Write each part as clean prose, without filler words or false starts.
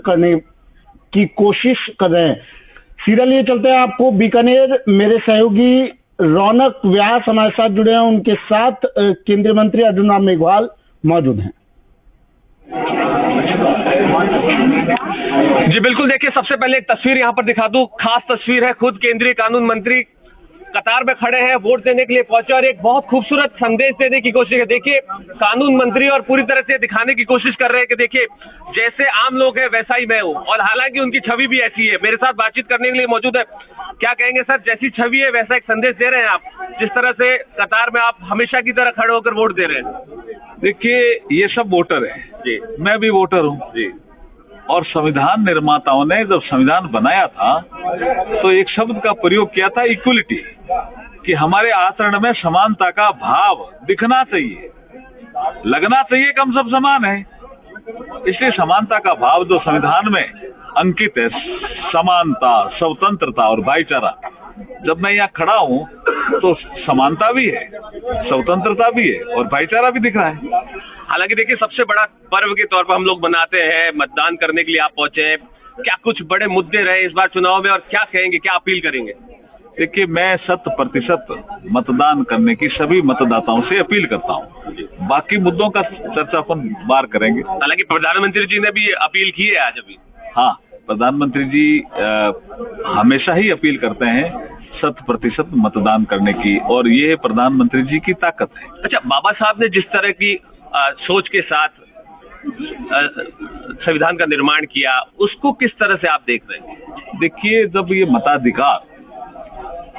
करने की कोशिश कर रहे हैं। सीरियल ये चलते हैं आपको बीकानेर। मेरे सहयोगी रौनक व्यास हमारे साथ जुड़े हैं, उनके साथ केंद्रीय मंत्री अर्जुन राम मेघवाल मौजूद हैं। जी बिल्कुल, देखिए सबसे पहले एक तस्वीर यहाँ पर दिखा दूं, खास तस्वीर है। खुद केंद्रीय कानून मंत्री कतार में खड़े हैं, वोट देने के लिए पहुंचे और एक बहुत खूबसूरत संदेश देने की कोशिश है। देखिए कानून मंत्री और पूरी तरह से दिखाने की कोशिश कर रहे हैं कि देखिए जैसे आम लोग हैं वैसा ही मैं हूं, और हालांकि उनकी छवि भी ऐसी है। मेरे साथ बातचीत करने के लिए मौजूद है। क्या कहेंगे सर, जैसी छवि है वैसा एक संदेश दे रहे हैं आप, जिस तरह से कतार में आप हमेशा की तरह खड़े होकर वोट दे रहे हैं? देखिए ये सब वोटर है जी, मैं भी वोटर हूँ जी, और संविधान निर्माताओं ने जब संविधान बनाया था तो एक शब्द का प्रयोग किया था, इक्वलिटी, कि हमारे आचरण में समानता का भाव दिखना चाहिए, लगना चाहिए कि हम सब समान है। इसलिए समानता का भाव जो संविधान में अंकित है, समानता, स्वतंत्रता और भाईचारा, जब मैं यहाँ खड़ा हूँ तो समानता भी है, स्वतंत्रता भी है और भाईचारा भी दिख रहा है। हालांकि देखिए सबसे बड़ा पर्व के तौर पर हम लोग मनाते हैं, मतदान करने के लिए आप पहुंचे हैं। क्या कुछ बड़े मुद्दे रहे इस बार चुनाव में और क्या कहेंगे, क्या अपील करेंगे? देखिए मैं 100% मतदान करने की सभी मतदाताओं से अपील करता हूँ। बाकी मुद्दों का चर्चा अपन बार करेंगे। हालांकि प्रधानमंत्री जी ने भी अपील की है आज अभी। हाँ, प्रधानमंत्री जी हमेशा ही अपील करते हैं 100% मतदान करने की, और ये प्रधानमंत्री जी की ताकत है। अच्छा, बाबा साहब ने जिस तरह की सोच के साथ संविधान का निर्माण किया, उसको किस तरह से आप देख रहे हैं? देखिए जब ये मताधिकार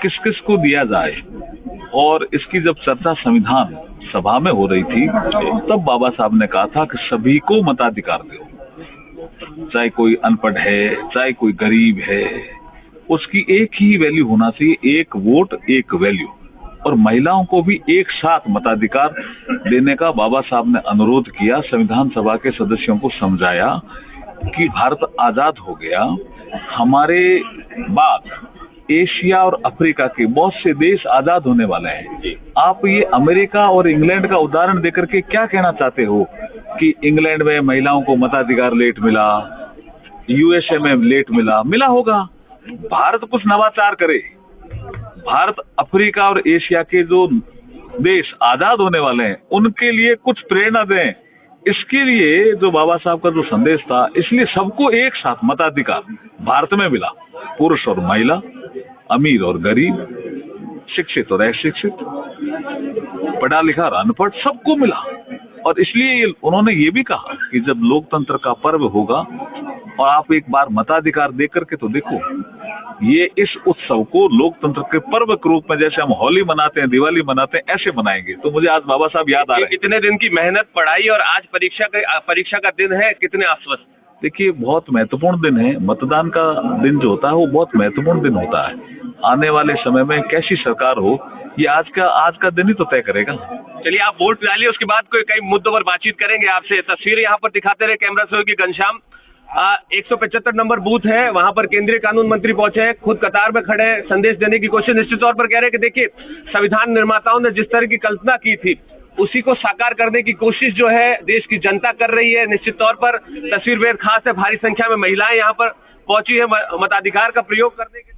किस किस को दिया जाए और इसकी जब चर्चा संविधान सभा में हो रही थी तब बाबा साहब ने कहा था कि सभी को मताधिकार दो, चाहे कोई अनपढ़ है, चाहे कोई गरीब है, उसकी एक ही वैल्यू होना चाहिए, एक वोट एक वैल्यू। और महिलाओं को भी एक साथ मताधिकार देने का बाबा साहब ने अनुरोध किया। संविधान सभा के सदस्यों को समझाया कि भारत आजाद हो गया, हमारे बाद एशिया और अफ्रीका के बहुत से देश आजाद होने वाले हैं। आप ये अमेरिका और इंग्लैंड का उदाहरण देकर के क्या कहना चाहते हो कि इंग्लैंड में महिलाओं को मताधिकार लेट मिला, यूएसए में लेट मिला होगा। भारत कुछ नवाचार करे, भारत अफ्रीका और एशिया के जो देश आजाद होने वाले हैं उनके लिए कुछ प्रेरणा दें। इसके लिए जो बाबा साहब का जो संदेश था, इसलिए सबको एक साथ मताधिकार भारत में मिला, पुरुष और महिला, अमीर और गरीब, शिक्षित और अशिक्षित, पढ़ा लिखा और अनपढ़, सबको मिला। और इसलिए उन्होंने ये भी कहा कि जब लोकतंत्र का पर्व होगा और आप एक बार मताधिकार दे करके तो देखो, ये इस उत्सव को लोकतंत्र के पर्व के रूप में जैसे हम होली मनाते हैं, दिवाली मनाते हैं, ऐसे मनाएंगे। तो मुझे आज बाबा साहब याद आ रहे हैं। इतने दिन की मेहनत, पढ़ाई और आज परीक्षा का दिन है, कितने आश्वस्त? देखिए बहुत महत्वपूर्ण दिन है, मतदान का दिन जो होता है वो बहुत महत्वपूर्ण दिन होता है। आने वाले समय में कैसी सरकार हो ये आज का दिन ही तो तय करेगा। चलिए आप वोट डालिए, उसके बाद कोई कई मुद्दों पर बातचीत करेंगे आपसे। तस्वीर यहाँ पर दिखाते रहे कैमरा सहयोगी घनश्याम। 175 नंबर बूथ है, वहां पर केंद्रीय कानून मंत्री पहुंचे हैं, खुद कतार में खड़े हैं, संदेश देने की कोशिश निश्चित तौर पर कर रहे हैं कि देखिए संविधान निर्माताओं ने जिस तरह की कल्पना की थी उसी को साकार करने की कोशिश जो है देश की जनता कर रही है। निश्चित तौर पर तस्वीर बेहद खास है, भारी संख्या में महिलाएं यहाँ पर पहुंची है मताधिकार का प्रयोग करने के लिए।